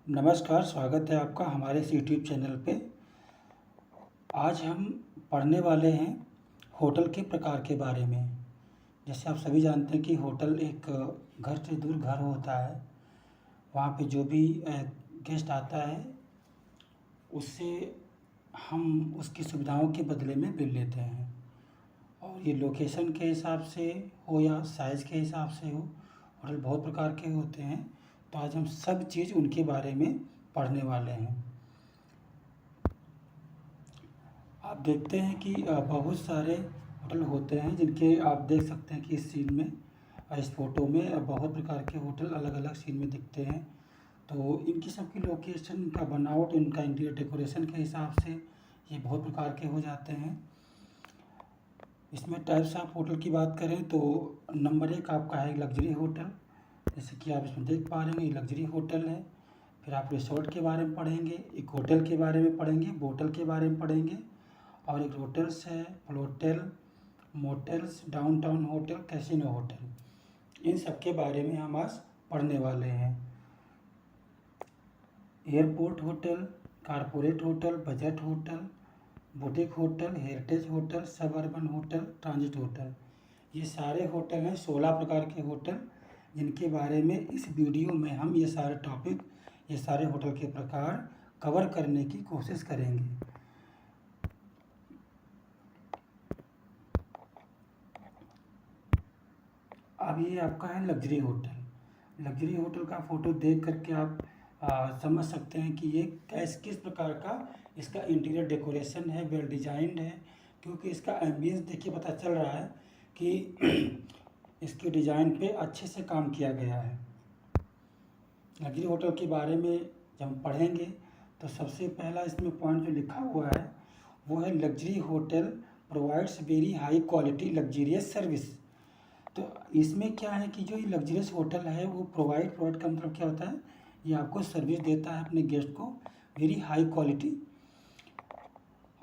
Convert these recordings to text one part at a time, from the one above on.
नमस्कार, स्वागत है आपका हमारे इस यूट्यूब चैनल पे। आज हम पढ़ने वाले हैं होटल के प्रकार के बारे में। जैसे आप सभी जानते हैं कि होटल एक घर से दूर घर होता है। वहाँ पे जो भी गेस्ट आता है उससे हम उसकी सुविधाओं के बदले में बिल लेते हैं। और ये लोकेशन के हिसाब से हो या साइज़ के हिसाब से हो, होटल बहुत प्रकार के होते हैं। तो आज हम सब चीज़ उनके बारे में पढ़ने वाले हैं। आप देखते हैं कि बहुत सारे होटल होते हैं जिनके आप देख सकते हैं कि इस सीन में इस फ़ोटो में बहुत प्रकार के होटल अलग-अलग सीन में दिखते हैं। तो इनकी सबकी लोकेशन, इनका बनावट, इनका इंटीरियर डेकोरेशन के हिसाब से ये बहुत प्रकार के हो जाते हैं। इसमें टाइप्स ऑफ होटल की बात करें तो नंबर 1 आपका है लग्ज़री होटल। जैसे कि आप इसमें देख पा रहे हैं, ये लग्ज़री होटल है। फिर आप रिसॉर्ट के बारे में पढ़ेंगे, एक होटल के बारे में पढ़ेंगे, बोटल के बारे में पढ़ेंगे और एक होटल्स है, floatel, motels, downtown hotel, casino hotel. इन सब के बारे में हम आज पढ़ने वाले हैं। Airport hotel, corporate hotel, budget hotel, boutique hotel, heritage hotel, suburban hotel, transit hotel. ये सारे होटल हैं, 16 प्रकार के होटल, जिनके बारे में इस वीडियो में हम ये सारे टॉपिक, ये सारे होटल के प्रकार कवर करने की कोशिश करेंगे। अब ये आपका है लग्जरी होटल। लग्जरी होटल का फ़ोटो देख करके आप समझ सकते हैं कि ये किस प्रकार का इसका इंटीरियर डेकोरेशन है, वेल डिजाइंड है। क्योंकि इसका एम्बियंस देखिए, पता चल रहा है कि इसके डिज़ाइन पे अच्छे से काम किया गया है। लग्जरी होटल के बारे में जब हम पढ़ेंगे तो सबसे पहला इसमें पॉइंट जो लिखा हुआ है वो है luxury hotel provides very high quality luxurious service. तो इसमें क्या है कि जो ये लग्जरियस होटल है वो प्रोवाइड का मतलब क्या होता है, ये आपको सर्विस देता है अपने गेस्ट को वेरी हाई क्वालिटी,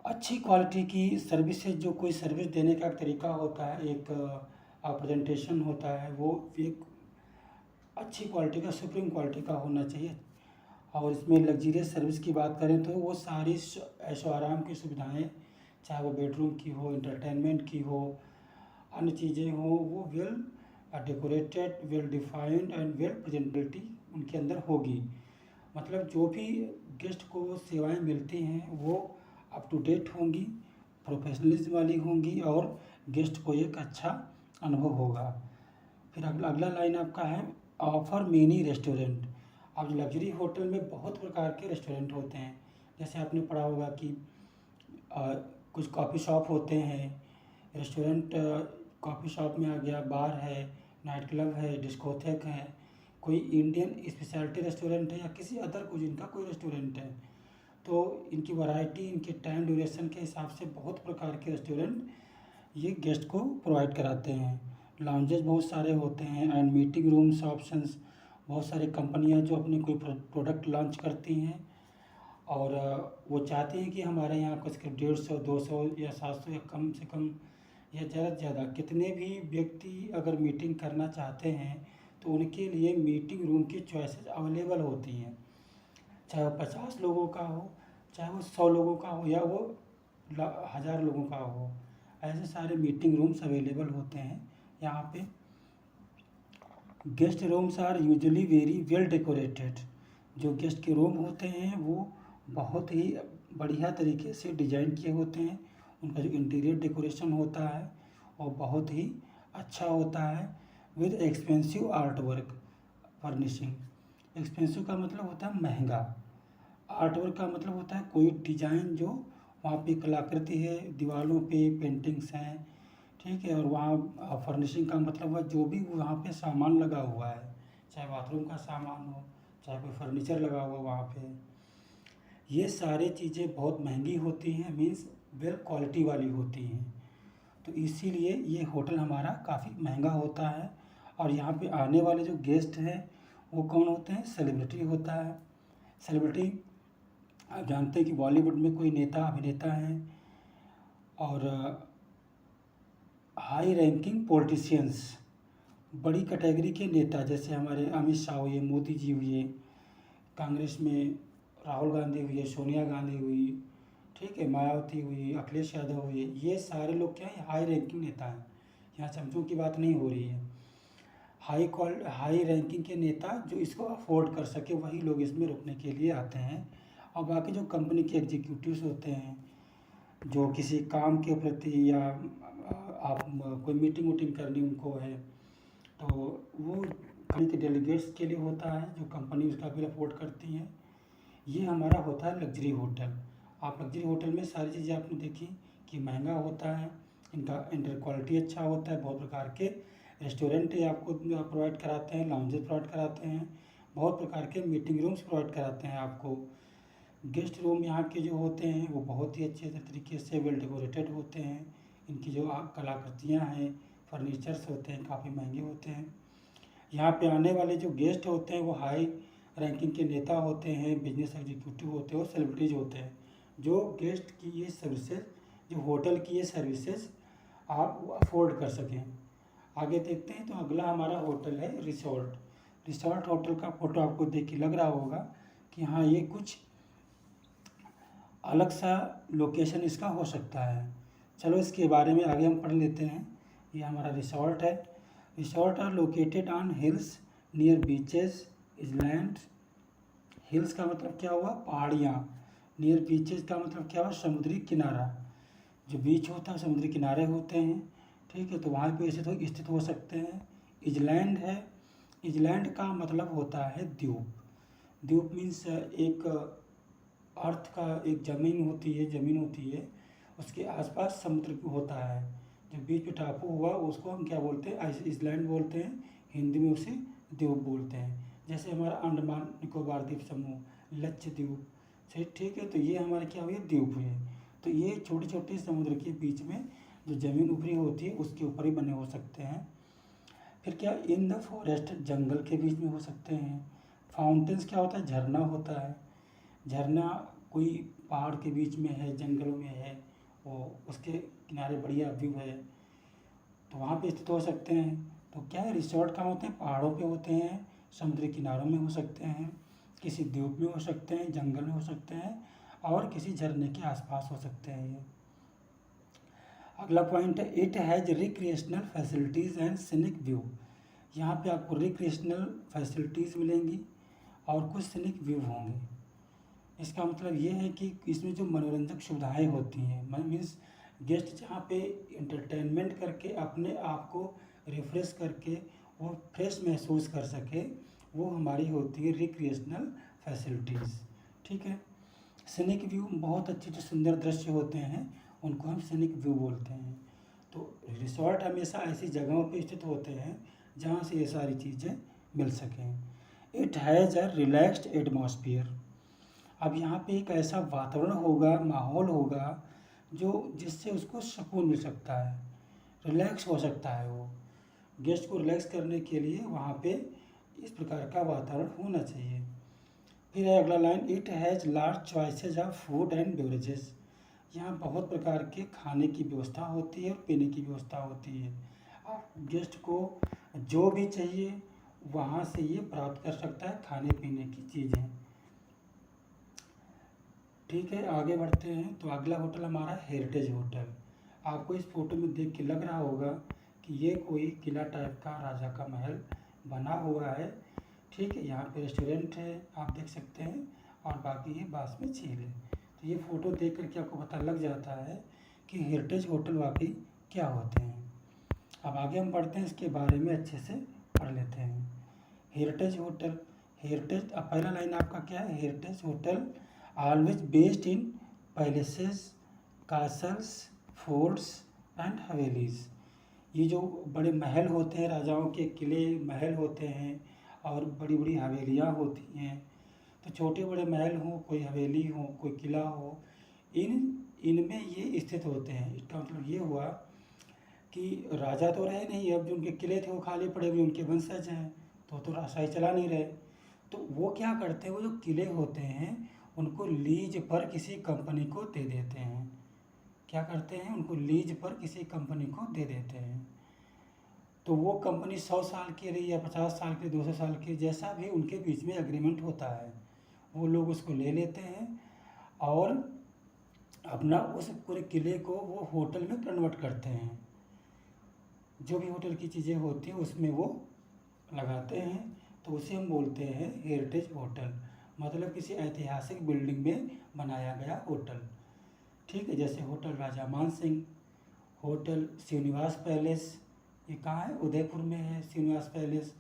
अच्छी क्वालिटी की सर्विस है। जो कोई सर्विस देने का तरीका होता है, एक प्रेजेंटेशन होता है, वो एक अच्छी क्वालिटी का, सुप्रीम क्वालिटी का होना चाहिए। और इसमें लग्जरियस सर्विस की बात करें तो वो सारी ऐशो आराम की सुविधाएं, चाहे वो बेडरूम की हो, इंटरटेनमेंट की हो, अन्य चीज़ें हो, वो well decorated, well defined and well presentability उनके अंदर होगी। मतलब जो भी गेस्ट को सेवाएं मिलती हैं वो अप टू डेट होंगी, प्रोफेशनलिज्म वाली होंगी और गेस्ट को एक अच्छा अनुभव होगा। फिर अगला अगला लाइन आपका है ऑफर मेनी रेस्टोरेंट। अब लग्जरी होटल में बहुत प्रकार के रेस्टोरेंट होते हैं। जैसे आपने पढ़ा होगा कि अ, कुछ कॉफ़ी शॉप होते हैं, रेस्टोरेंट, कॉफ़ी शॉप में आ गया, बार है, नाइट क्लब है, डिस्कोथेक है, कोई इंडियन स्पेशलिटी रेस्टोरेंट है या किसी अदर कुजिन का कोई रेस्टोरेंट है। तो इनकी वैरायटी, इनके टाइम ड्यूरेशन के हिसाब से बहुत प्रकार के रेस्टोरेंट ये गेस्ट को प्रोवाइड कराते हैं। लाउंजेस बहुत सारे होते हैं एंड मीटिंग रूम्स ऑप्शंस। बहुत सारी कंपनियां जो अपनी कोई प्रोडक्ट लॉन्च करती हैं और वो चाहती हैं कि हमारे यहाँ का सिर्फ 150, 200 या 700 या कम से कम या ज़्यादा से ज़्यादा कितने भी व्यक्ति अगर मीटिंग करना चाहते हैं तो उनके लिए मीटिंग रूम की चॉइसेस अवेलेबल होती हैं। चाहे वो 50 लोगों का हो, चाहे वो 100 लोगों का हो या वो 1000 लोगों का हो, ऐसे सारे मीटिंग रूम्स अवेलेबल होते हैं यहाँ पे। Guest rooms are usually very well decorated. जो गेस्ट के रूम होते हैं वो बहुत ही बढ़िया तरीके से डिजाइन किए होते हैं। उनका जो इंटीरियर डेकोरेशन होता है वो बहुत ही अच्छा होता है with expensive art work furnishing. Expensive का मतलब होता है महंगा, आर्ट वर्क का मतलब होता है कोई डिजाइन जो वहाँ पे कलाकृति है, दीवारों पे पेंटिंग्स हैं, ठीक है। और वहाँ फर्निशिंग का मतलब है जो भी वहाँ पे सामान लगा हुआ है, चाहे बाथरूम का सामान हो, चाहे कोई फर्नीचर लगा हुआ वहाँ पे, ये सारी चीज़ें बहुत महंगी होती हैं, मीन्स वेल क्वालिटी वाली होती हैं। तो इसीलिए ये होटल हमारा काफ़ी महंगा होता है। और यहाँ पे आने वाले जो गेस्ट हैं वो कौन होते हैं, सेलिब्रिटी होता है। सेलिब्रिटी आप जानते हैं कि बॉलीवुड में कोई नेता अभिनेता हैं और हाई रैंकिंग पॉलिटिशियंस, बड़ी कैटेगरी के नेता, जैसे हमारे अमित शाह हुए, मोदी जी हुए, कांग्रेस में राहुल गांधी हुई है, सोनिया गांधी हुई, ठीक है, मायावती हुई, अखिलेश यादव हुए, ये सारे लोग क्या है, हाई रैंकिंग नेता हैं। यहाँ चमचों की बात नहीं हो रही है। हाई रैंकिंग के नेता जो इसको अफोर्ड कर सके वही लोग इसमें रुकने के लिए आते हैं। और बाकी जो कंपनी के एग्जीक्यूटिव्स होते हैं, जो किसी काम के प्रति या आप कोई मीटिंग वूटिंग करनी उनको है, तो वो कंपनी के डेलीगेट्स के लिए होता है, जो कंपनी उसका बिल अफोर्ड करती है। ये हमारा होता है लग्जरी होटल। आप लग्जरी होटल में सारी चीज़ें आपने देखी कि महंगा होता है, इनका इंटर क्वालिटी अच्छा होता है, बहुत प्रकार के रेस्टोरेंट आपको प्रोवाइड कराते हैं, लाउंजेस प्रोवाइड कराते हैं, बहुत प्रकार के मीटिंग रूम्स प्रोवाइड कराते हैं आपको। गेस्ट रूम यहाँ के जो होते हैं वो बहुत ही अच्छे तरीके से वेल डेकोरेटेड होते हैं। इनकी जो कलाकृतियाँ हैं, फर्नीचर्स होते हैं, काफ़ी महंगे होते हैं। यहाँ पे आने वाले जो गेस्ट होते हैं वो हाई रैंकिंग के नेता होते हैं, बिजनेस एग्जीक्यूटिव होते हैं और सेलिब्रिटीज होते हैं, जो गेस्ट की ये सर्विसेज, जो होटल की ये सर्विसेज आप अफोर्ड कर सकें। आगे देखते हैं, तो अगला हमारा होटल है रिसोर्ट। रिसोर्ट होटल का फ़ोटो आपको देख के लग रहा होगा कि हाँ, ये कुछ अलग सा लोकेशन इसका हो सकता है। चलो इसके बारे में आगे हम पढ़ लेते हैं। ये हमारा रिसोर्ट है। Resort are located on hills near beaches island. Hills का मतलब क्या हुआ, पहाड़ियाँ। नियर बीचेस का मतलब क्या हुआ, समुद्री किनारा। जो बीच होता है समुद्री किनारे होते हैं, ठीक है, तो वहाँ पे स्थित हो सकते हैं। इजलैंड है। इजलैंड का मतलब होता है द्वीप। द्वीप मीन्स एक अर्थ का एक ज़मीन होती है, उसके आसपास समुद्र होता है। जो बीच में टापू हुआ उसको हम क्या बोलते हैं, आइसलैंड बोलते हैं, हिंदी में उसे द्वीप बोलते हैं। जैसे हमारा अंडमान निकोबार द्वीप समूह, लक्षद्वीप, सही, ठीक है, तो ये हमारे क्या हुए, द्वीप हुए। तो ये छोटे छोटे समुद्र के बीच में जो ज़मीन उभरी होती है उसके ऊपर ही बने हो सकते हैं। फिर क्या, इन द फॉरेस्ट, जंगल के बीच में हो सकते हैं। फाउंटेन्स क्या होता है, झरना होता है। झरना कोई पहाड़ के बीच में है, जंगलों में है, वो उसके किनारे बढ़िया व्यू है, तो वहाँ पे स्थित हो सकते हैं। तो क्या है, रिसोर्ट कहाँ होते हैं, पहाड़ों पे होते हैं, समुद्री किनारों में हो सकते हैं, किसी द्वीप में हो सकते हैं, जंगल में हो सकते हैं, और किसी झरने के आसपास हो सकते हैं। ये अगला पॉइंट है, it has recreational facilities and scenic view. यहाँ पे आपको रिक्रिएशनल फैसिलिटीज़ मिलेंगी और कुछ सीनिक व्यू होंगे। इसका मतलब ये है कि इसमें जो मनोरंजक सुविधाएं होती हैं, मीन्स गेस्ट जहाँ पे इंटरटेनमेंट करके अपने आप को रिफ्रेश करके वो फ्रेश महसूस कर सके, वो हमारी होती है रिक्रिएशनल फैसिलिटीज़, ठीक है। सीनिक व्यू, बहुत अच्छे जो सुंदर दृश्य होते हैं उनको हम सीनिक व्यू बोलते हैं। तो रिसोर्ट हमेशा ऐसी जगहों पे स्थित होते हैं जहाँ से ये सारी चीज़ें मिल सकें। It has a relaxed atmosphere. अब यहाँ पे एक ऐसा वातावरण होगा, माहौल होगा, जो जिससे उसको सुकून मिल सकता है, रिलैक्स हो सकता है। वो गेस्ट को रिलैक्स करने के लिए वहाँ पे इस प्रकार का वातावरण होना चाहिए। फिर है अगला line, it has large choices of food and beverages. यहाँ बहुत प्रकार के खाने की व्यवस्था होती है और पीने की व्यवस्था होती है। आप गेस्ट को जो भी चाहिए वहाँ से ये प्राप्त कर सकता है, खाने पीने की चीज़ें, ठीक है। आगे बढ़ते हैं, तो अगला होटल हमारा हेरिटेज होटल। आपको इस फोटो में देख के लग रहा होगा कि ये कोई किला टाइप का राजा का महल बना हुआ है, ठीक है। यहाँ पे रेस्टोरेंट है, आप देख सकते हैं, और बाकी ये बांस में झील है। तो ये फ़ोटो देख करके आपको पता लग जाता है कि हेरिटेज होटल वाकई क्या होते हैं। अब आगे हम पढ़ते हैं, इसके बारे में अच्छे से पढ़ लेते हैं। हेरिटेज होटल, हेरिटेज, अब पहला लाइन आपका क्या है, heritage hotel always based in palaces, castles, forts and havelis. ये जो बड़े महल होते हैं, राजाओं के किले महल होते हैं और बड़ी बड़ी हवेलियाँ होती हैं। तो छोटे बड़े महल हों, कोई हवेली हो, कोई किला हो, इनमें ये स्थित होते हैं। इसका मतलब ये हुआ कि राजा तो रहे नहीं, अब जो उनके किले थे वो खाली पड़े हुए, उनके वंशज हैं, तो राजशाही चला नहीं रहे। तो वो क्या करते हैं, वो जो किले होते हैं उनको लीज पर किसी कंपनी को दे देते हैं। क्या करते हैं, उनको लीज पर किसी कंपनी को दे देते हैं। तो वो कंपनी 100 साल के लिए या 50 साल के, 200 साल के, जैसा भी उनके बीच में एग्रीमेंट होता है, वो लोग उसको ले लेते हैं और अपना उस पूरे किले को वो होटल में कन्वर्ट करते हैं। जो भी होटल की चीज़ें होती हैं उसमें वो लगाते हैं, तो उसे हम बोलते हैं हेरिटेज होटल, मतलब किसी ऐतिहासिक बिल्डिंग में बनाया गया होटल। ठीक है, जैसे होटल राजा मान सिंह, होटल श्रीनिवास पैलेस, ये कहाँ है? उदयपुर में है श्रीनिवास पैलेस।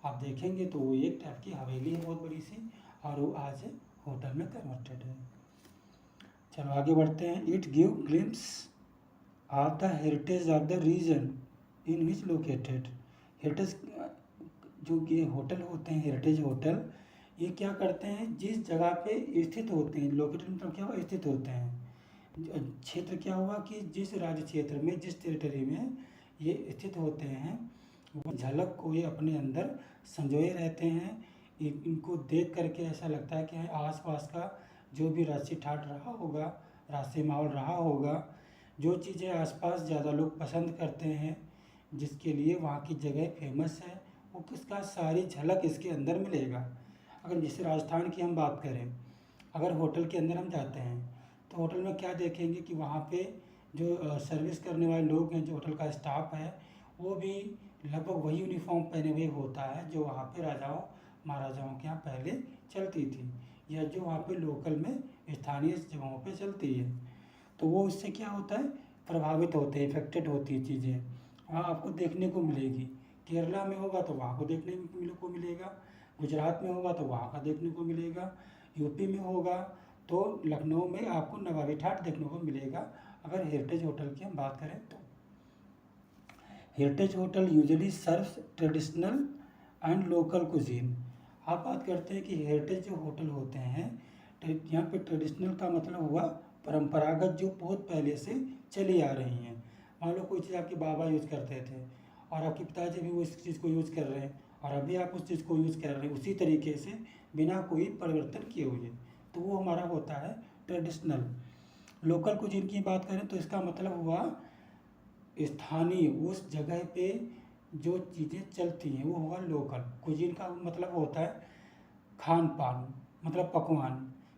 आप देखेंगे तो वो एक टाइप की हवेली है बहुत बड़ी सी, और वो आज होटल में कन्वर्टेड है। चलो आगे बढ़ते हैं। It give glimpse of the heritage of the region in which located. Heritage जो ये होटल होते हैं, हेरिटेज होटल, ये क्या करते हैं, जिस जगह पे स्थित होते हैं, लोकेटेड मतलब क्या हुआ, स्थित होते हैं। क्षेत्र क्या हुआ कि जिस राज्य क्षेत्र में, जिस टेरिटरी में ये स्थित होते हैं, वो झलक को ये अपने अंदर संजोए रहते हैं। इनको देख करके ऐसा लगता है कि आसपास का जो भी राशि ठाट रहा होगा, राशि माहौल रहा होगा, जो चीज़ें आसपास ज़्यादा लोग पसंद करते हैं, जिसके लिए वहाँ की जगह फेमस है, वो किसका सारी झलक इसके अंदर मिलेगा। अगर जैसे राजस्थान की हम बात करें, अगर होटल के अंदर हम जाते हैं तो होटल में क्या देखेंगे कि वहाँ पे जो सर्विस करने वाले लोग हैं, जो होटल का स्टाफ है, वो भी लगभग वही यूनिफॉर्म पहने हुए होता है जो वहाँ पे राजाओं महाराजाओं के यहाँ पहले चलती थी, या जो वहाँ पे लोकल में स्थानीय जगहों पे चलती है। तो वो इससे क्या होता है, प्रभावित होते हैं, इफेक्टेड होती है चीज़ें, वहाँ आपको देखने को मिलेगी। केरला में होगा तो वहाँ को देखने को मिलेगा, गुजरात में होगा तो वहाँ का देखने को मिलेगा, यूपी में होगा तो लखनऊ में आपको नवाबी ठाट देखने को मिलेगा, अगर हेरिटेज होटल की हम बात करें तो। Heritage hotel usually serves traditional and local cuisine. आप बात करते हैं कि हेरिटेज जो होटल होते हैं, यहाँ पे ट्रेडिशनल का मतलब हुआ परंपरागत, जो बहुत पहले से चली आ रही हैं। मान लो कोई चीज़ आपके बाबा यूज़ करते थे और आपके पिताजी भी उस चीज़ को यूज़ कर रहे हैं, और अभी आप उस चीज़ को यूज़ कर रहे हैं उसी तरीके से, बिना कोई परिवर्तन किए हुए, तो वो हमारा होता है ट्रेडिशनल। लोकल कुजीन की बात करें तो इसका मतलब हुआ स्थानीय, उस जगह पे जो चीज़ें चलती हैं वो हुआ लोकल। कुजीन का मतलब होता है खान पान, मतलब पकवान,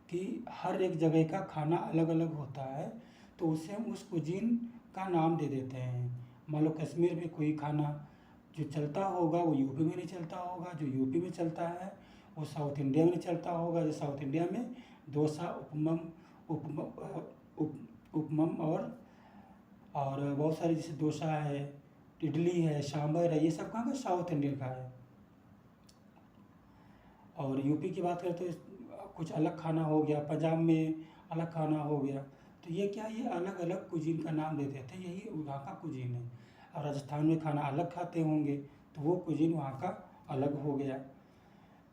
कि हर एक जगह का खाना अलग अलग होता है, तो उसे हम उस कुजीन का नाम दे देते हैं। मान लो कश्मीर में कोई खाना जो चलता होगा वो यूपी में नहीं चलता होगा, जो यूपी में चलता है वो साउथ इंडिया में नहीं चलता होगा। जो साउथ इंडिया में डोसा, उपमम, उपमम और बहुत सारी, जैसे डोसा है, इडली है, सांभर है, ये सब कहाँ का, साउथ इंडियन का है। और यूपी की बात करें तो कुछ अलग खाना हो गया, पंजाब में अलग खाना हो गया, तो ये क्या, ये अलग अलग कुजीन का नाम दे देते हैं, यही वहाँ का कुजीन है। और राजस्थान में खाना अलग खाते होंगे तो वो कुजीन वहाँ का अलग हो गया।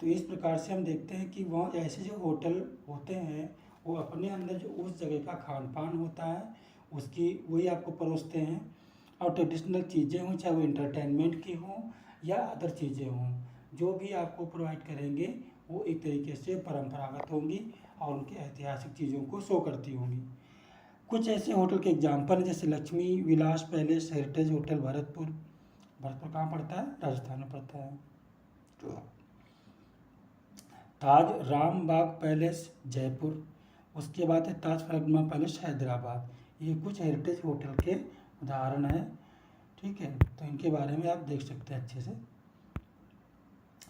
तो इस प्रकार से हम देखते हैं कि वहाँ ऐसे जो होटल होते हैं वो अपने अंदर जो उस जगह का खान पान होता है उसकी वही आपको परोसते हैं, और ट्रेडिशनल चीज़ें हों, चाहे वो इंटरटेनमेंट की हों या अदर चीज़ें हों, जो भी आपको प्रोवाइड करेंगे वो एक तरीके से परंपरागत होंगी और उनकी ऐतिहासिक चीज़ों को शो करती होंगी। कुछ ऐसे होटल के एग्जाम्पल हैं, जैसे Lakshmi Vilas Palace heritage hotel Bharatpur. Bharatpur कहाँ पड़ता है? राजस्थान में पड़ता है। ताज रामबाग पैलेस जयपुर, उसके बाद है ताज फलकनुमा पैलेस हैदराबाद। ये कुछ हेरिटेज होटल के उदाहरण हैं। ठीक है, तो इनके बारे में आप देख सकते हैं अच्छे से।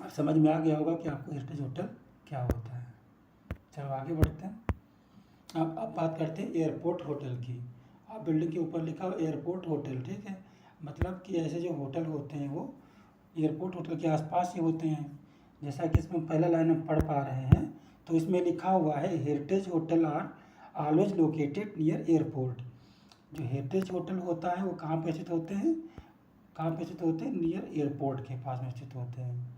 अब समझ में आ गया होगा कि आपको हेरिटेज होटल क्या होता है। चलो आगे बढ़ते हैं। अब बात करते हैं एयरपोर्ट होटल की। आप बिल्डिंग के ऊपर लिखा हो एयरपोर्ट होटल, ठीक है, मतलब कि ऐसे जो होटल होते हैं वो एयरपोर्ट होटल के आसपास ही होते हैं। जैसा कि इसमें पहला लाइन हम पढ़ पा रहे हैं, तो इसमें लिखा हुआ है heritage hotel are always located near airport. जो हेरिटेज होटल होता है वो कहाँ पे स्थित होते हैं? कहाँ पे स्थित होते हैं? नियर एयरपोर्ट के पास में स्थित होते हैं।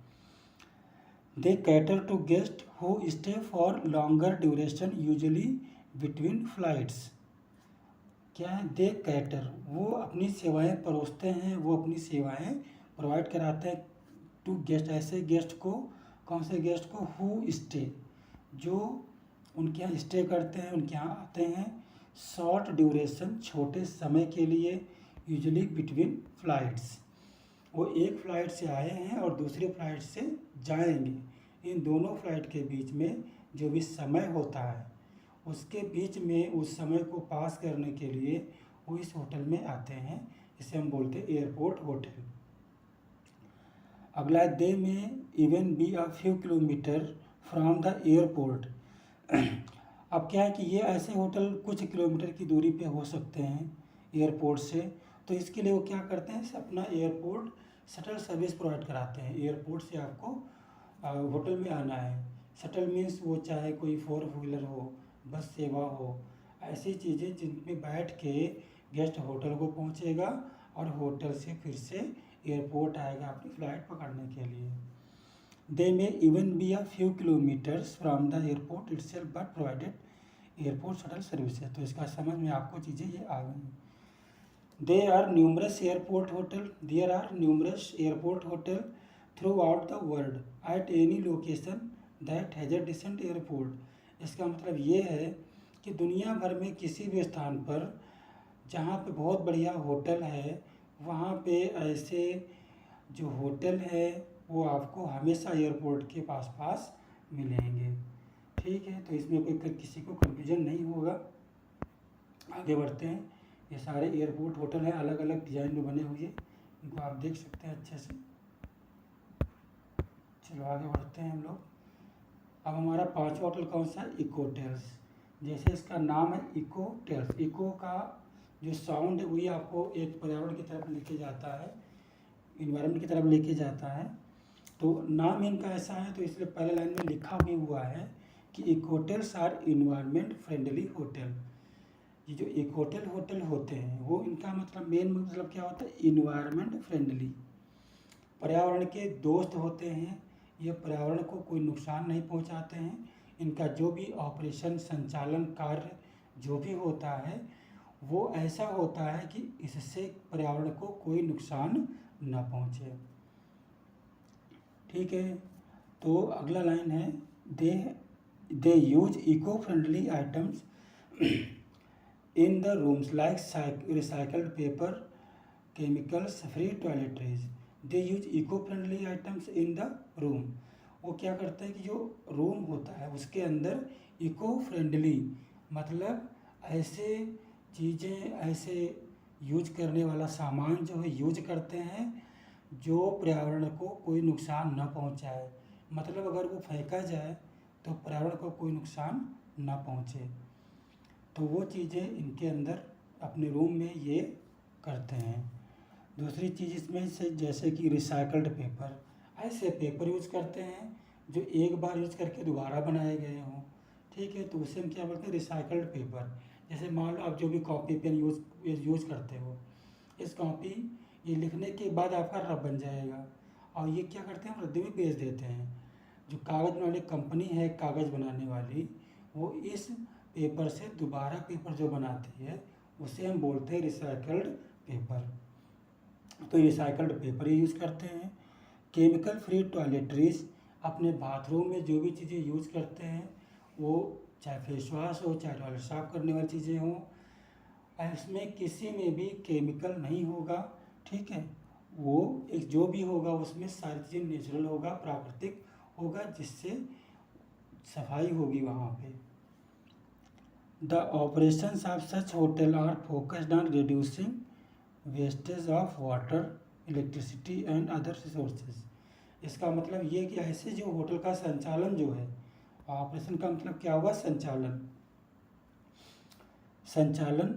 They cater to guest who stay for longer duration usually between flights. क्या है? दे कैटर, वो अपनी सेवाएं परोसते हैं, वो अपनी सेवाएं प्रोवाइड कराते हैं टू गेस्ट, ऐसे गेस्ट को, कौन से गेस्ट को? हु स्टे, जो उनके यहाँ स्टे करते हैं, उनके यहाँ आते हैं, शॉर्ट ड्यूरेशन, छोटे समय के लिए, यूजुअली बिटवीन फ्लाइट्स, वो एक फ़्लाइट से आए हैं और दूसरे फ्लाइट से जाएंगे, इन दोनों फ्लाइट के बीच में जो भी समय होता है उसके बीच में उस समय को पास करने के लिए वो इस होटल में आते हैं। इसे हम बोलते हैं एयरपोर्ट होटल। अगला है दे में even be a few kilometre from the airport. अब क्या है कि ये ऐसे होटल कुछ किलोमीटर की दूरी पे हो सकते हैं एयरपोर्ट से। तो इसके लिए वो क्या करते हैं, अपना एयरपोर्ट शटल सर्विस प्रोवाइड कराते हैं। एयरपोर्ट से आपको होटल में आना है। शटल मीन्स वो चाहे कोई 4 व्हीलर हो, बस सेवा हो, ऐसी चीज़ें जिनमें बैठ के गेस्ट होटल को पहुंचेगा और होटल से फिर से एयरपोर्ट आएगा अपनी फ़्लाइट पकड़ने के लिए। They may even be a few kilometres from the airport itself but provided airport shuttle services. तो इसका समझ में आपको चीज़ें ये आ गई। There are numerous airport hotel throughout the world at any location that has a decent airport. इसका मतलब ये है कि दुनिया भर में किसी भी स्थान पर जहाँ पे बहुत बढ़िया होटल है वहाँ पे ऐसे जो होटल है वो आपको हमेशा एयरपोर्ट के पास मिलेंगे। ठीक है, तो इसमें कोई किसी को कंफ्यूजन नहीं होगा। आगे बढ़ते हैं। ये सारे एयरपोर्ट होटल हैं, अलग अलग डिज़ाइन में बने हुए, इनको आप देख सकते हैं अच्छे से। चलो आगे बढ़ते हैं हम लोग। अब हमारा 5वां होटल कौन सा है, इको होटल्स। जैसे इसका नाम है इको होटल्स, इको का जो साउंड है वही आपको एक पर्यावरण की तरफ लेके जाता है, इन्वायरमेंट की तरफ लेके जाता है। तो नाम इनका ऐसा है तो इसलिए पहले लाइन में लिखा भी हुआ है कि eco hotels are environment friendly hotel. ये जो इको होटल होते हैं वो इनका मतलब मेन मतलब क्या होता है, इन्वायरमेंट फ्रेंडली, पर्यावरण के दोस्त होते हैं। ये पर्यावरण को कोई नुकसान नहीं पहुंचाते हैं। इनका जो भी ऑपरेशन संचालन कार्य जो भी होता है वो ऐसा होता है कि इससे पर्यावरण को कोई नुकसान न पहुंचे। ठीक है, तो अगला लाइन है they use eco friendly items in the rooms like recycled paper, chemicals free toiletries. They use eco friendly items in the room. वो क्या करते हैं कि जो रूम होता है उसके अंदर इको फ्रेंडली मतलब ऐसे चीज़ें, ऐसे यूज करने वाला सामान जो है यूज करते हैं जो पर्यावरण को कोई नुकसान न पहुंचाए। मतलब अगर वो फेंका जाए तो पर्यावरण को कोई नुकसान न पहुंचे। तो वो चीज़ें इनके अंदर अपने रूम में ये करते हैं। दूसरी चीज़ इसमें से जैसे कि रिसाइकल्ड पेपर, ऐसे पेपर यूज करते हैं जो एक बार यूज करके दोबारा बनाए गए हों। ठीक है, तो उसे हम क्या बोलते हैं, रिसाइकल्ड पेपर। जैसे मान लो आप जो भी कॉपी पेन यूज करते हो, इस कॉपी ये लिखने के बाद आपका रब बन जाएगा और ये क्या करते हैं, रद्दी में बेच देते हैं। जो कागज़ बनाने कंपनी है कागज़ बनाने वाली, वो इस पेपर से दोबारा पेपर जो बनाती है उसे हम बोलते हैं रिसाइकल्ड पेपर। तो रिसाइकल्ड पेपर ही यूज़ करते हैं। केमिकल फ्री टॉयलेटरीज, अपने बाथरूम में जो भी चीज़ें यूज़ करते हैं वो चाहे फेस वॉश हो, चाहे टॉयलेट साफ़ करने वाली चीज़ें हों, इसमें किसी में भी केमिकल नहीं होगा। ठीक है, वो एक जो भी होगा उसमें सारी चीज़ें नेचुरल होगा, प्राकृतिक होगा, जिससे सफाई होगी वहाँ पे। The operations of such hotel are focused on reducing wastage of water, electricity and other resources. इसका मतलब ये कि ऐसे जो होटल का संचालन जो है, ऑपरेशन का मतलब क्या हुआ, संचालन। संचालन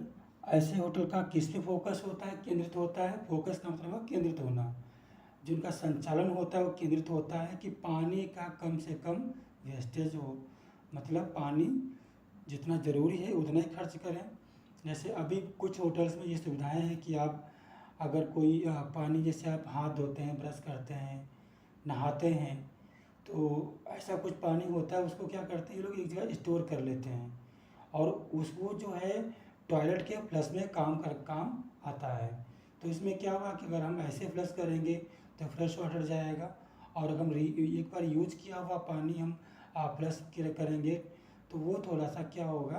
ऐसे होटल का किस पे फोकस होता है, केंद्रित होता है। फोकस का मतलब है केंद्रित होना। जिनका संचालन होता है वो केंद्रित होता है कि पानी का कम से कम वेस्टेज हो, मतलब पानी जितना ज़रूरी है उतना ही खर्च करें। जैसे अभी कुछ होटल्स में ये सुविधाएं हैं कि आप अगर कोई पानी, जैसे आप हाथ धोते हैं, ब्रश करते हैं, नहाते हैं, तो ऐसा कुछ पानी होता है उसको क्या करते हैं ये लोग एक जगह स्टोर कर लेते हैं और उसको जो है टॉयलेट के फ्लश में काम आता है। तो इसमें क्या हुआ कि अगर हम ऐसे फ्लश करेंगे तो फ्रेश वाटर जाएगा और अगर हम एक बार यूज किया हुआ पानी हम फ्लश करेंगे तो वो थोड़ा सा क्या होगा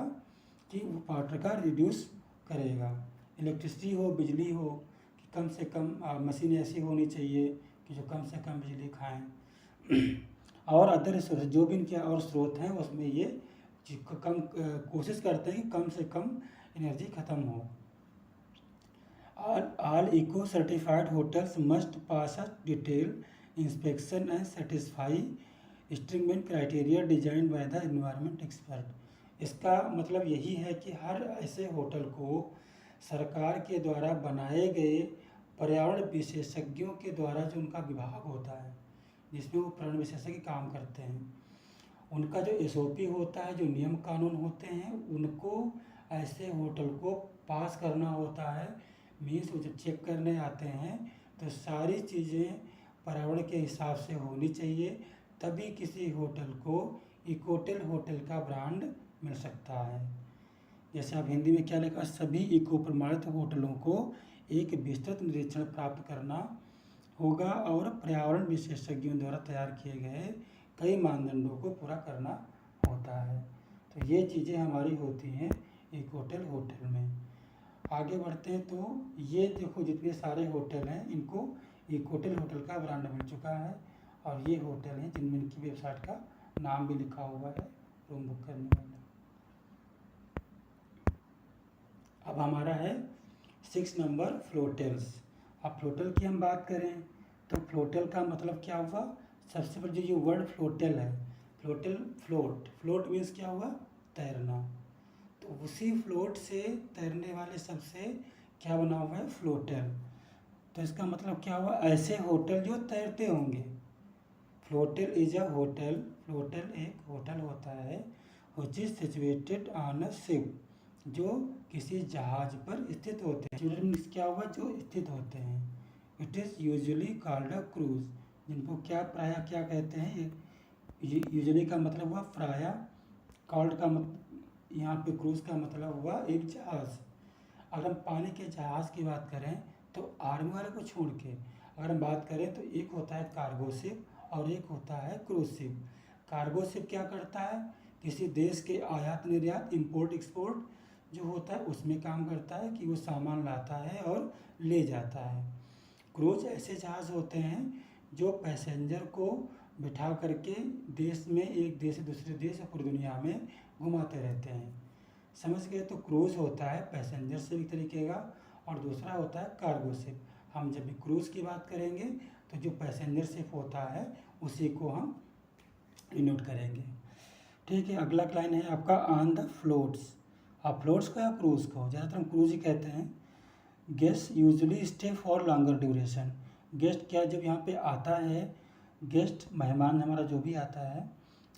कि वो वाटर का रिड्यूस करेगा। इलेक्ट्रिसिटी हो, बिजली हो, कि कम से कम मशीन ऐसी होनी चाहिए कि जो कम से कम बिजली खाएं। और अदर रिसोर्स जो भी इनके और स्रोत हैं उसमें ये कम कोशिश करते हैं कि कम से कम एनर्जी ख़त्म हो। All eco certified hotels must pass a detailed inspection and satisfy stringent criteria designed by the environment expert। इसका मतलब यही है कि हर ऐसे होटल को सरकार के द्वारा बनाए गए पर्यावरण विशेषज्ञों के द्वारा, जो उनका विभाग होता है जिसमें वो पर्यावरण विशेषज्ञ काम करते हैं, उनका जो SOP होता है, जो नियम कानून होते हैं, उनको ऐसे होटल को पास करना होता है। मीन्स वो जब चेक करने आते हैं तो सारी चीज़ें पर्यावरण के हिसाब से होनी चाहिए, तभी किसी होटल को इकोटेल होटल का ब्रांड मिल सकता है। जैसे आप हिंदी में क्या लिखा, सभी इको प्रमाणित होटलों को एक विस्तृत निरीक्षण प्राप्त करना होगा और पर्यावरण विशेषज्ञों द्वारा तैयार किए गए कई मानदंडों को पूरा करना होता है। तो ये चीज़ें हमारी होती हैं इकोटेल होटल में। आगे बढ़ते हैं तो ये देखो जितने सारे होटल हैं इनको इकोटेल होटल का ब्रांड मिल चुका है, और ये होटल हैं जिनमें इनकी वेबसाइट का नाम भी लिखा हुआ है रूम बुक करने वाला। अब हमारा है 6 नंबर फ्लोटेल्स। अब फ्लोटेल की हम बात करें तो फ्लोटेल का मतलब क्या हुआ, सबसे पहले जो ये वर्ड फ्लोटेल है, फ्लोटेल फ्लोट मीन्स क्या हुआ, तैरना। तो उसी फ्लोट से तैरने वाले सबसे क्या बना हुआ है, फ्लोटेल। तो इसका मतलब क्या हुआ, ऐसे होटल जो तैरते होंगे। Floatel is a hotel, floatel एक होटल होता है which is situated on a ship, जो किसी जहाज पर स्थित होते हैं। मीन्स क्या हुआ, जो स्थित होते हैं। It is usually called a cruise, जिनको क्या प्राय क्या कहते हैं, यूजुअली का मतलब हुआ प्राय, कॉल्ड का यहाँ पे क्रूज का मतलब हुआ एक जहाज़। अगर हम पानी के जहाज़ की बात करें तो आर्मी वाले को छोड़ के अगर हम बात करें तो एक होता है कार्गो शिप और एक होता है क्रूज शिप। कार्गो शिप क्या करता है, किसी देश के आयात निर्यात, इंपोर्ट एक्सपोर्ट जो होता है उसमें काम करता है कि वो सामान लाता है और ले जाता है। क्रूज ऐसे जहाज़ होते हैं जो पैसेंजर को बिठा करके देश में, एक देश से दूसरे देश या पूरी दुनिया में घुमाते रहते हैं। समझ गए। तो क्रूज होता है पैसेंजर शिप एक तरीके का, और दूसरा होता है कार्गो शिप। हम जब भी क्रूज की बात करेंगे तो जो पैसेंजर शिप होता है उसी को हम डिनोट करेंगे। ठीक है। अगला लाइन है आपका ऑन द फ्लोट्स। आप फ्लोट्स को या क्रूज को, ज़्यादातर हम क्रूज ही कहते हैं। Guest usually stay for longer duration. Guest क्या जब यहाँ पे आता है, गेस्ट मेहमान हमारा जो भी आता है,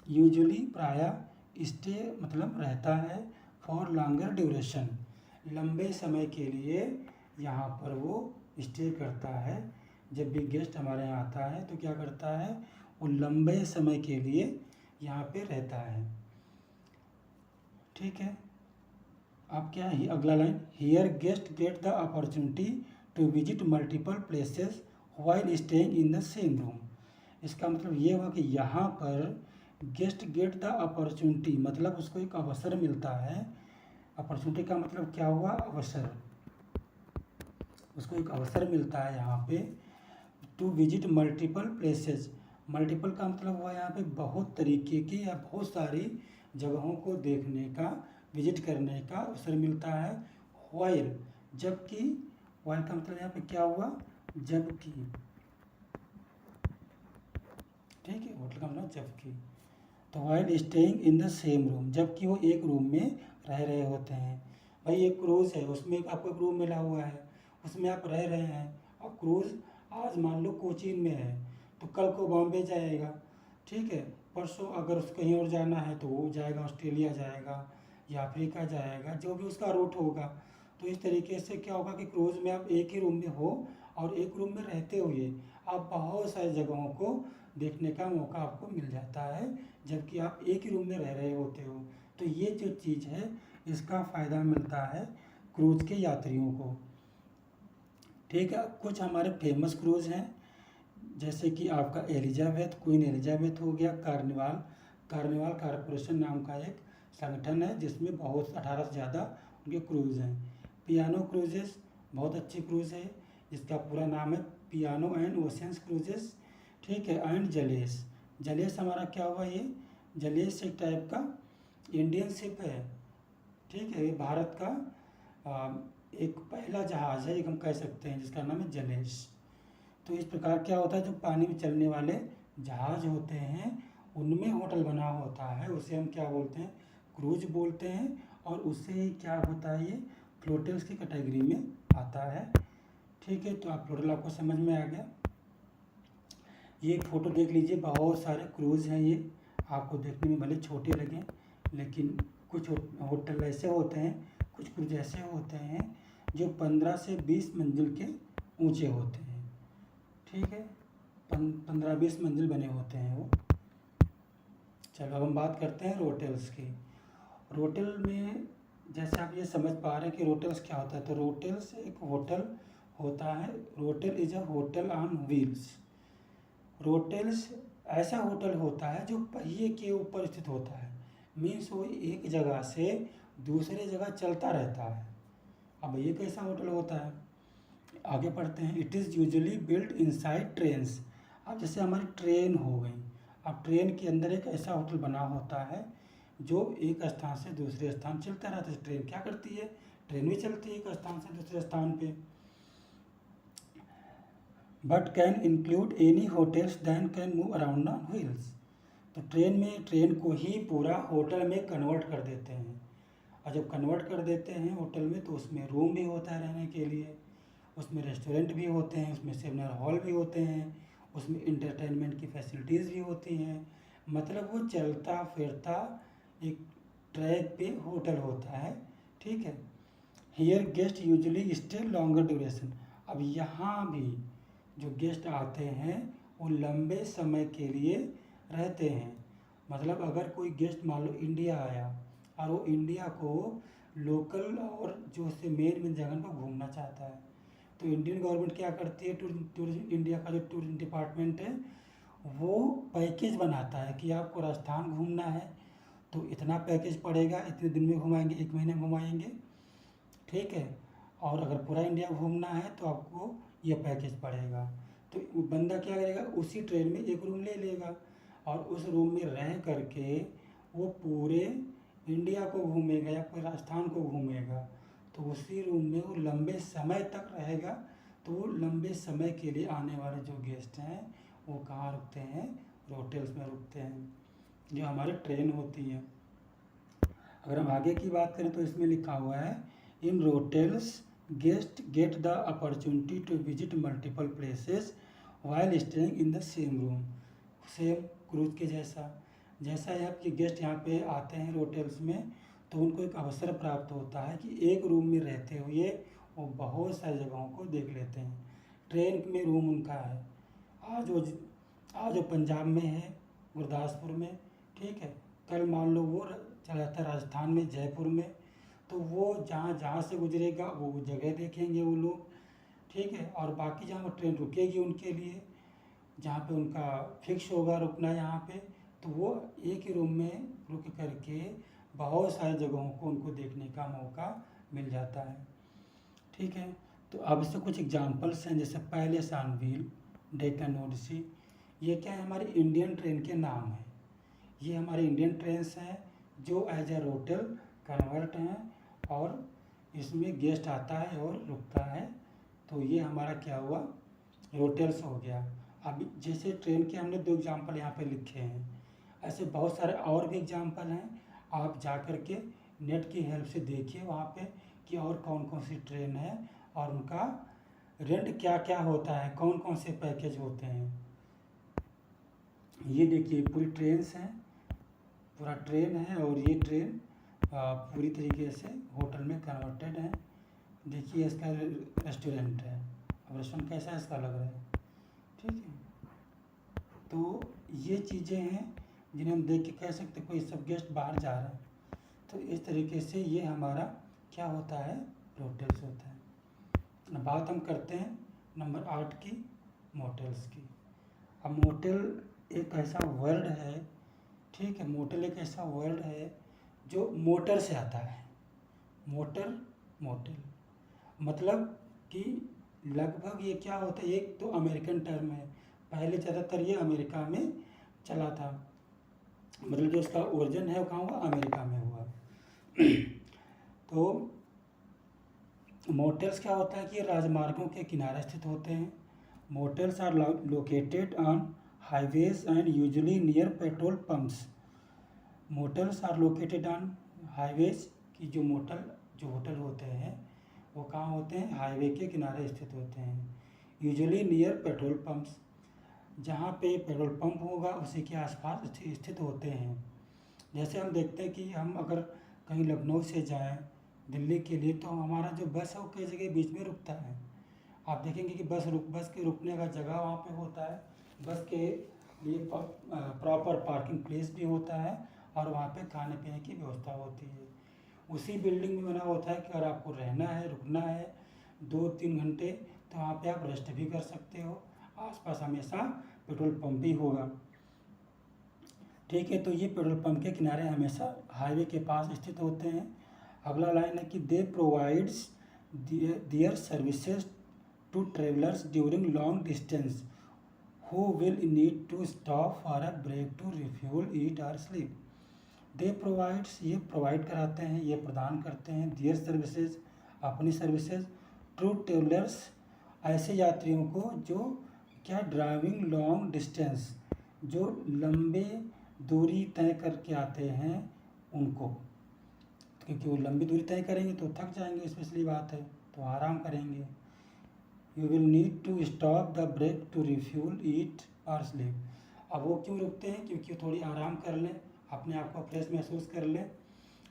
यूजुअली प्रायः स्टे मतलब रहता है, फॉर लॉन्गर ड्यूरेशन लंबे समय के लिए यहाँ पर वो स्टे करता है। जब भी गेस्ट हमारे यहाँ आता है तो क्या करता है, वो लंबे समय के लिए यहाँ पे रहता है। ठीक है। अब क्या है अगला line, here guest get the opportunity to visit multiple places while staying in the same room. इसका मतलब ये हुआ कि यहाँ पर गेस्ट गेट द अपॉर्चुनिटी मतलब उसको एक अवसर मिलता है। अपॉर्चुनिटी का मतलब क्या हुआ, अवसर। उसको एक अवसर मिलता है यहाँ पे to visit multiple places. Multiple का मतलब हुआ यहाँ पे बहुत तरीके की या बहुत सारी जगहों को देखने का, विजिट करने का अवसर मिलता है। व्हाइल जबकि, व्हाइल का मतलब यहाँ पे क्या हुआ, जबकि। ठीक है। होटल का मतलब जबकि। तो while staying in the same room, जबकि वो एक रूम में रह रहे होते हैं। भाई एक क्रूज़ है, उसमें आपको एक रूम मिला हुआ है, उसमें आप रह रहे हैं। और क्रूज़ आज मान लो कोचीन में है तो कल को बॉम्बे जाएगा। ठीक है। परसों अगर उसको कहीं और जाना है तो वो जाएगा, ऑस्ट्रेलिया जाएगा या अफ्रीका जाएगा, जो भी उसका रूट होगा। तो इस तरीके से क्या होगा कि क्रूज़ में आप एक ही रूम में हो और एक रूम में रहते हुए आप बहुत सारी जगहों को देखने का मौका आपको मिल जाता है, जबकि आप एक ही रूम में रह रहे होते हो। तो ये जो चीज़ है इसका फ़ायदा मिलता है क्रूज़ के यात्रियों को। ठीक है। कुछ हमारे फेमस क्रूज़ हैं, जैसे कि आपका एलिजाबेथ, क्वीन एलिजाबेथ हो गया। कार्निवाल, कार्निवाल कॉरपोरेशन नाम का एक संगठन है जिसमें बहुत 18 से ज़्यादा उनके क्रूज़ हैं। पियानो क्रूजेस बहुत अच्छी क्रूज़ है, जिसका पूरा नाम है पियानो एंड ओशियंस क्रूजेस। ठीक है। एंड जलेस, जलेश हमारा क्या हुआ, ये जलेश एक टाइप का इंडियन शिप है, ठीक है। ये भारत का एक पहला जहाज़ है, एक हम कह सकते हैं, जिसका नाम है जलेश। तो इस प्रकार क्या होता है, जो पानी में चलने वाले जहाज़ होते हैं उनमें होटल बना होता है, उसे हम क्या बोलते हैं, क्रूज बोलते हैं। और उससे ही क्या होता है, ये फ्लोटल्स की कैटेगरी में आता है, ठीक है। तो आप फ्लोटल आपको समझ में आ गया। ये एक फ़ोटो देख लीजिए, बहुत सारे क्रूज़ हैं ये, आपको देखने में भले छोटे लगें, लेकिन कुछ होटल ऐसे होते हैं, कुछ क्रूज ऐसे होते हैं जो 15 से 20 मंजिल के ऊंचे होते हैं, ठीक है। 15-20 मंजिल बने होते हैं वो। चलो अब हम बात करते हैं रोटेल्स की। रोटेल में जैसे आप ये समझ पा रहे हैं कि रोटेल्स क्या होता है, तो रोटेल्स एक होटल होता है। Rotel is a hotel on wheels. Rotels ऐसा होटल होता है जो पहिए के ऊपर स्थित होता है, मीन्स वो एक जगह से दूसरे जगह चलता रहता है। अब ये कैसा होटल होता है, आगे पढ़ते हैं। It is usually built inside trains. अब जैसे हमारी ट्रेन हो गई, अब ट्रेन के अंदर एक ऐसा होटल बना होता है जो एक स्थान से दूसरे स्थान चलता रहता है। ट्रेन क्या करती है, ट्रेन भी चलती है एक स्थान से दूसरे स्थान पे। But can include any hotels than can move around on wheels. तो ट्रेन को ही पूरा होटल में कन्वर्ट कर देते हैं, और जब कन्वर्ट कर देते हैं होटल में तो उसमें रूम भी होता है रहने के लिए, उसमें रेस्टोरेंट भी होते हैं, उसमें सेमिनार हॉल भी होते हैं, उसमें इंटरटेनमेंट की फैसिलिटीज़ भी होती हैं। मतलब वो चलता फिरता एक ट्रैक पे होटल होता है, ठीक है। Here guest usually stay longer duration. अब यहाँ भी जो गेस्ट आते हैं वो लंबे समय के लिए रहते हैं। मतलब अगर कोई गेस्ट मान लो इंडिया आया और वो इंडिया को लोकल और जो उससे मेन जगह पर घूमना चाहता है, तो इंडियन गवर्नमेंट क्या करती है, टूरिज्म इंडिया का जो टूरिज्म डिपार्टमेंट है वो पैकेज बनाता है कि आपको राजस्थान घूमना है तो इतना पैकेज पड़ेगा, इतने दिन में घुमाएंगे, 1 महीने में घुमाएंगे, ठीक है। और अगर पूरा इंडिया घूमना है तो आपको ये पैकेज पड़ेगा। तो वो बंदा क्या करेगा, उसी ट्रेन में एक रूम ले लेगा और उस रूम में रह करके वो पूरे इंडिया को घूमेगा या पूरे राजस्थान को घूमेगा। तो उसी रूम में वो लंबे समय तक रहेगा। तो वो लंबे समय के लिए आने वाले जो गेस्ट हैं वो कहाँ रुकते हैं, होटल्स में रुकते हैं, जो हमारी ट्रेन होती है। अगर हम आगे की बात करें तो इसमें लिखा हुआ है, in hotels guest get the opportunity to visit multiple places while staying in the same room. Same cruise के जैसा जैसा है कि गेस्ट यहाँ पे आते हैं होटल्स में तो उनको एक अवसर प्राप्त होता है कि एक रूम में रहते हुए वो बहुत सारी जगहों को देख लेते हैं। ट्रेन में रूम उनका है, आज वो पंजाब में है, गुरदासपुर में, ठीक है। कल मान लो वो चला जाता है राजस्थान में, जयपुर में, तो वो जहाँ जहाँ से गुजरेगा वो जगह देखेंगे वो लोग, ठीक है। और बाकी जहाँ वो ट्रेन रुकेगी उनके लिए, जहाँ पे उनका फिक्स होगा रुकना यहाँ पे, तो वो एक ही रूम में रुक करके बहुत सारी जगहों को उनको देखने का मौका मिल जाता है, ठीक है। तो अब इससे कुछ एग्जांपल्स हैं, जैसे palace on wheel, Deccan Odyssey. ये क्या है, हमारी इंडियन ट्रेन के नाम हैं। ये हमारी इंडियन ट्रेन्स हैं जो एज ए होटल कन्वर्ट हैं और इसमें गेस्ट आता है और रुकता है। तो ये हमारा क्या हुआ, होटल्स हो गया। अब जैसे ट्रेन के हमने 2 एग्जांपल यहाँ पे लिखे हैं, ऐसे बहुत सारे और भी एग्जांपल हैं। आप जा कर के नेट की हेल्प से देखिए वहाँ पे कि और कौन कौन सी ट्रेन है और उनका रेंट क्या क्या होता है, कौन कौन से पैकेज होते हैं। ये देखिए पूरी ट्रेन्स हैं, पूरा ट्रेन है और ये ट्रेन पूरी तरीके से होटल में कन्वर्टेड है। देखिए इसका रेस्टोरेंट है, अब रेस्टोरेंट कैसा है इसका लग रहा है, ठीक है। तो ये चीज़ें हैं जिन्हें हम देख के कह सकते कोई सब गेस्ट बाहर जा रहे हैं। तो इस तरीके से ये हमारा क्या होता है, होटल्स होता है। अब बात हम करते हैं नंबर 8 की, मोटेल्स की। अब मोटेल एक ऐसा वर्ड है, ठीक है, मोटेल एक ऐसा वर्ड है जो मोटर से आता है। मोटर, मोटेल मतलब कि लगभग ये क्या होता है, एक तो अमेरिकन टर्म है, पहले ज़्यादातर ये अमेरिका में चला था, मतलब जो उसका ओरिजिन है वो कहाँ हुआ, अमेरिका में हुआ। तो मोटेल्स क्या होता है कि राजमार्गों के किनारे स्थित होते हैं। Motels are located on highways and usually near petrol pumps. Motels are located on highways की जो होटल होते हैं वो कहाँ होते हैं, हाईवे के किनारे स्थित होते हैं। यूजुअली नियर पेट्रोल पंप्स, जहाँ पे पेट्रोल पंप होगा उसी के आसपास स्थित होते हैं। जैसे हम देखते हैं कि हम अगर कहीं लखनऊ से जाएं दिल्ली के लिए, तो हमारा जो बस है वो कई जगह बीच में रुकता है। आप देखेंगे कि बस के रुकने का जगह वहाँ पे होता है, बस के लिए प्रॉपर पार्किंग प्लेस भी होता है और वहाँ पे खाने पीने की व्यवस्था होती है। उसी बिल्डिंग में बना होता है कि अगर आपको रहना है, रुकना है 2-3 घंटे, तो वहाँ पे आप रेस्ट भी कर सकते हो। आसपास हमेशा पेट्रोल पंप भी होगा। ठीक है, तो ये पेट्रोल पंप के किनारे हमेशा हाईवे के पास स्थित होते हैं। अगला लाइन है कि they provides their services to travellers during long distance who will need to stop for a break to refuel, eat और स्लीप। दे प्रोवाइड्स, ये प्रोवाइड कराते हैं, ये प्रदान करते हैं, दियर सर्विसेज, अपनी सर्विसेज, टू ट्रेवलर्स, ऐसे यात्रियों को जो क्या ड्राइविंग लॉन्ग डिस्टेंस, जो लंबे दूरी तय करके आते हैं उनको, क्योंकि वो लंबी दूरी तय करेंगे तो थक जाएंगे, स्पेशली बात है, तो आराम करेंगे। You will need to stop the break to refuel, eat और स्लीप। अब वो क्यों रुकते हैं, क्योंकि थोड़ी आराम कर लें, अपने आप को फ्रेश महसूस कर लें,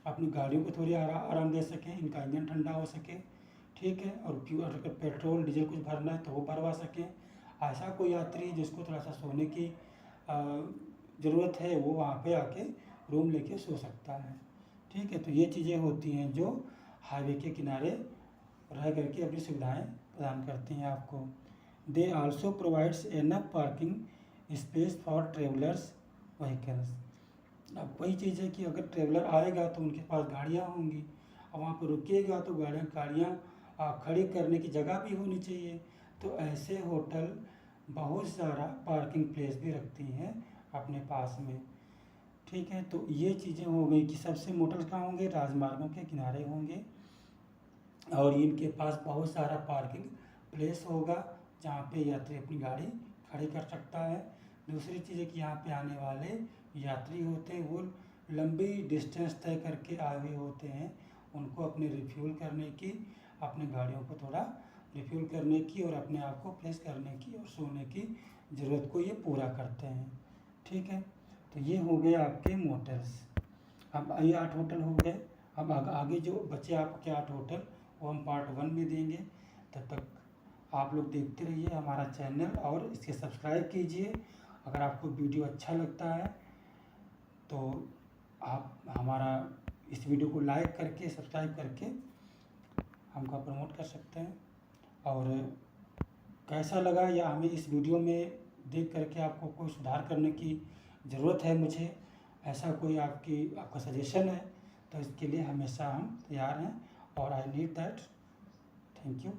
अपनी गाड़ियों को थोड़ी आराम दे सकें, इनका इंजन ठंडा हो सके। ठीक है, और अगर पेट्रोल डीजल कुछ भरना है तो वो भरवा सकें। ऐसा कोई यात्री जिसको थोड़ा सा सोने की ज़रूरत है, वो वहाँ पे आके रूम लेके सो सकता है। ठीक है, तो ये चीज़ें होती हैं जो हाईवे के किनारे रह करके अपनी सुविधाएं प्रदान करती हैं आपको। They also provides enough parking space for travellers vehicles. अब वही चीज़ है कि अगर ट्रेवलर आएगा तो उनके पास गाड़ियाँ होंगी, और वहाँ पर रुकेगा तो गाड़ियाँ खड़ी करने की जगह भी होनी चाहिए। तो ऐसे होटल बहुत सारा पार्किंग प्लेस भी रखती हैं अपने पास में। ठीक है, तो ये चीज़ें हो गई कि सबसे मोटर्स कहाँ होंगे, राजमार्गों के किनारे होंगे, और इनके पास बहुत सारा पार्किंग प्लेस होगा जहाँ पे यात्री अपनी गाड़ी खड़ी कर सकता है। दूसरी चीज़ है कि यहाँ पे आने वाले यात्री होते हैं वो लंबी डिस्टेंस तय करके आए हुए होते हैं, उनको अपने रिफ्यूल करने की, अपने गाड़ियों को थोड़ा रिफ्यूल करने की और अपने आप को फ्रेश करने की और सोने की ज़रूरत को ये पूरा करते हैं। ठीक है, तो ये हो गए आपके मोटर्स। अब ये 8 होटल हो गए। अब आगे जो बचे आपके 8 होटल वो हम पार्ट 1 में देंगे। तब तक आप लोग देखते रहिए हमारा चैनल और इसे सब्सक्राइब कीजिए। अगर आपको वीडियो अच्छा लगता है तो आप हमारा इस वीडियो को लाइक करके सब्सक्राइब करके हमको प्रमोट कर सकते हैं। और कैसा लगा या हमें इस वीडियो में देख करके आपको कोई सुधार करने की ज़रूरत है, मुझे ऐसा कोई आपका सजेशन है तो इसके लिए हमेशा हम तैयार हैं, और I need that. Thank you.